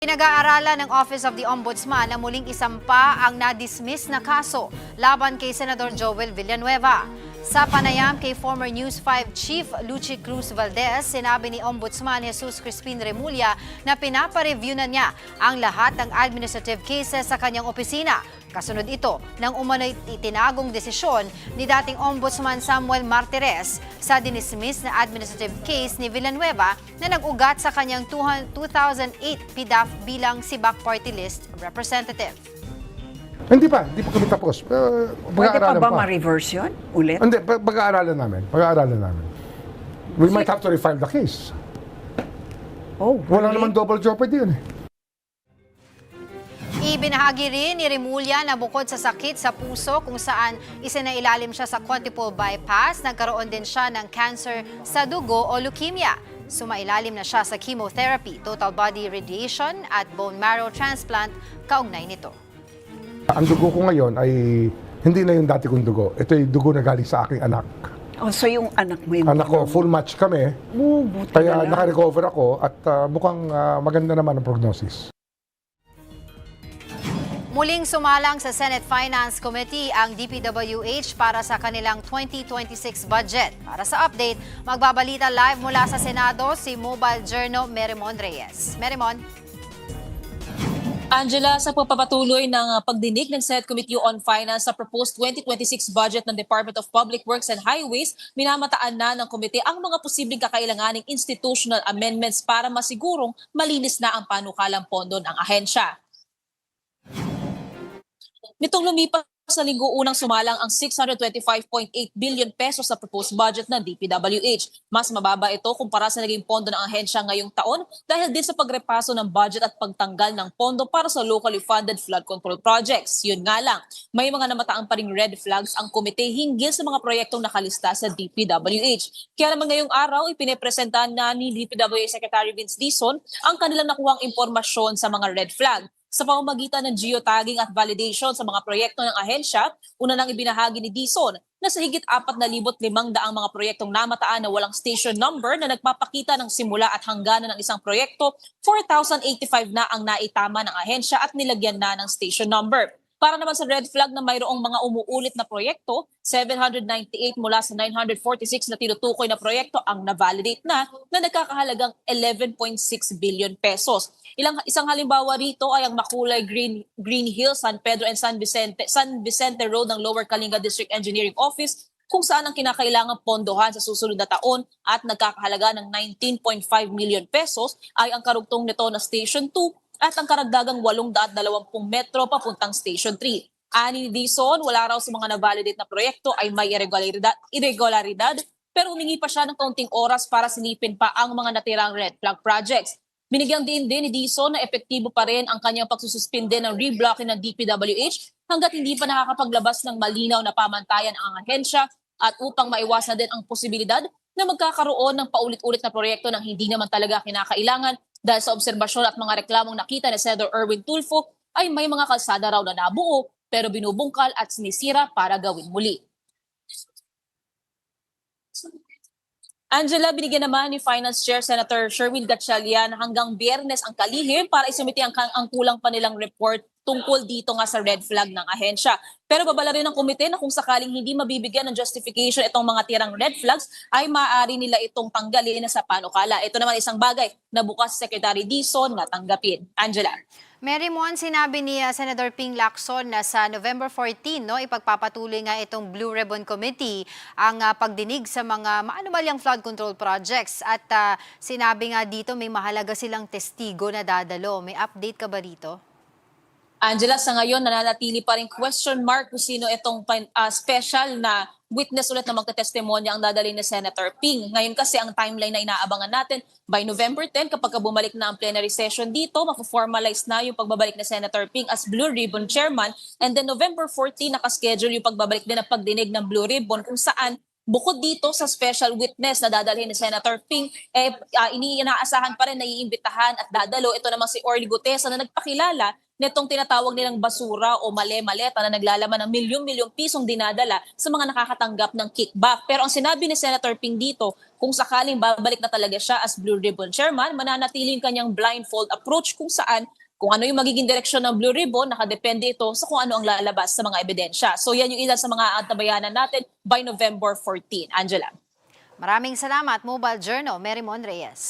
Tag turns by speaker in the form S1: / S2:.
S1: Pinag-aaralan ng Office of the Ombudsman na muling isampa ang na-dismiss na kaso laban kay Senador Joel Villanueva. Sa panayam kay former News 5 Chief Lucy Cruz Valdez, sinabi ni Ombudsman Jesus Crispin Remulla na pinapareview na niya ang lahat ng administrative cases sa kanyang opisina. Kasunod ito ng umano'y itinagong desisyon ni dating Ombudsman Samuel Martires sa dinismiss na administrative case ni Villanueva na nag-ugat sa kanyang 2008 PDAF bilang SIBAC Party List Representative.
S2: Hindi pa kami tapos.
S3: Pwede pa ba ma-reverse yun ulit?
S2: Hindi, pag-aaralan namin. We might have to refile the case.
S3: Oh,
S2: Wala
S3: really?
S2: naman double jeopardy yun eh.
S1: Ibinahagi rin ni Remulla na bukod sa sakit sa puso kung saan isinailalim siya sa quadruple bypass, nagkaroon din siya ng cancer sa dugo o leukemia. Sumailalim na siya sa chemotherapy, total body radiation at bone marrow transplant kaugnay nito.
S2: Ang dugo ko ngayon ay hindi na yung dati kong dugo. Ito yung dugo na galing sa aking anak.
S3: Oh, so yung anak mo yung...
S2: Anak ko, full match kami.
S3: Buti
S2: Kaya
S3: na lang.
S2: naka-recover ako at mukhang maganda naman ang prognosis.
S1: Muling sumalang sa Senate Finance Committee ang DPWH para sa kanilang 2026 budget. Para sa update, magbabalita live mula sa Senado si Mobile Journal Merimon Reyes. Merimon.
S4: Angela, sa pagpapatuloy ng pagdinig ng Senate Committee on Finance sa proposed 2026 budget ng Department of Public Works and Highways, minamataan na ng komite ang mga posibleng kakailanganing institutional amendments para masigurong malinis na ang panukalang pondo ng ahensya. Nitong lumipas sa linggo, unang sumalang ang 625.8 billion pesos sa proposed budget ng DPWH. Mas mababa ito kumpara sa naging pondo ng ahensya ngayong taon dahil din sa pagrepaso ng budget at pagtanggal ng pondo para sa locally funded flood control projects. Yun nga lang, may mga namataang pa ring red flags ang komite hinggil sa mga proyektong nakalista sa DPWH. Kaya naman ngayong araw, ipinipresenta na ni DPWH Secretary Vince Dizon ang kanilang nakuhang impormasyon sa mga red flag. Sa pamamagitan ng geotagging at validation sa mga proyekto ng ahensya, una nang ibinahagi ni Dizon na sa higit 4,500 mga proyektong namataan na walang station number na nagpapakita ng simula at hangganan ng isang proyekto, 4,085 na ang naitama ng ahensya at nilagyan na ng station number. Para naman sa red flag na mayroong mga umuulit na proyekto, 798 mula sa 946 na tinutukoy na proyekto ang na-validate na nagkakahalagang 11.6 billion pesos. Isang halimbawa rito ay ang makulay Green Hills, San Pedro and San Vicente Road ng Lower Kalinga District Engineering Office kung saan ang kinakailangang pondohan sa susunod na taon at nagkakahalaga ng 19.5 million pesos ay ang karugtong nito na Station 2 at ang karagdagang 820 metro papuntang Station 3. Ani ni Dizon, wala raw sa mga na-validate na proyekto ay may irregularidad pero humingi pa siya ng kaunting oras para silipin pa ang mga natirang red flag projects. Binigyang din ni Dizon na epektibo pa rin ang kanyang pagsususpinde ng reblocking ng DPWH hanggat hindi pa nakakapaglabas ng malinaw na pamantayan ang ahensya at upang maiwasan din ang posibilidad na magkakaroon ng paulit-ulit na proyekto ng hindi naman talaga kinakailangan dahil sa obserbasyon at mga reklamong nakita ni Senator Erwin Tulfo ay may mga kalsada raw na nabuo pero binubungkal at sinisira para gawin muli. Angela, binigyan naman ni Finance Chair Senator Sherwin Gatchalian hanggang Biyernes ang kalihim para isumiti ang kulang pa nilang report tungkol dito nga sa red flag ng ahensya. Pero babala rin ng komite na kung sakaling hindi mabibigyan ng justification itong mga tirang red flags, ay maaari nila itong tanggalin sa panukala. Ito naman isang bagay na bukas Secretary Dizon na tanggapin. Angela.
S1: Merimon, sinabi ni Senator Ping Lacson na sa November 14, ipagpapatuloy nga itong Blue Ribbon Committee ang pagdinig sa mga maanumalyang flood control projects. At sinabi nga dito may mahalaga silang testigo na dadalo. May update ka ba dito?
S4: Angela, sa ngayon nananatili pa rin question mark kung sino itong special na witness ulit na magtetestimonya ang dadalhin ni Senator Ping. Ngayon kasi ang timeline na inaabangan natin, by November 10, kapag bumalik na ang plenary session dito, mapo-formalize na yung pagbabalik ni Senator Ping as Blue Ribbon Chairman. And then November 14, nakaschedule yung pagbabalik din ng pagdinig ng Blue Ribbon kung saan bukod dito sa special witness na dadalhin ni Senator Ping, inaasahan pa rin na iimbitahan at dadalo. Ito naman si Orly Gutesa na nagpakilala netong tinatawag nilang basura o male-maleta na naglalaman ng milyon-milyong pisong dinadala sa mga nakakatanggap ng kickback. Pero ang sinabi ni Senator Ping dito, kung sakaling babalik na talaga siya as Blue Ribbon Chairman, mananatiling kanyang blindfold approach kung saan kung ano yung magiging direksyon ng Blue Ribbon, nakadepende ito sa kung ano ang lalabas sa mga ebidensya. So yan yung ilan sa mga antabayanan natin by November 14. Angela.
S1: Maraming salamat, Mobile Journal, Mary Mon Reyes.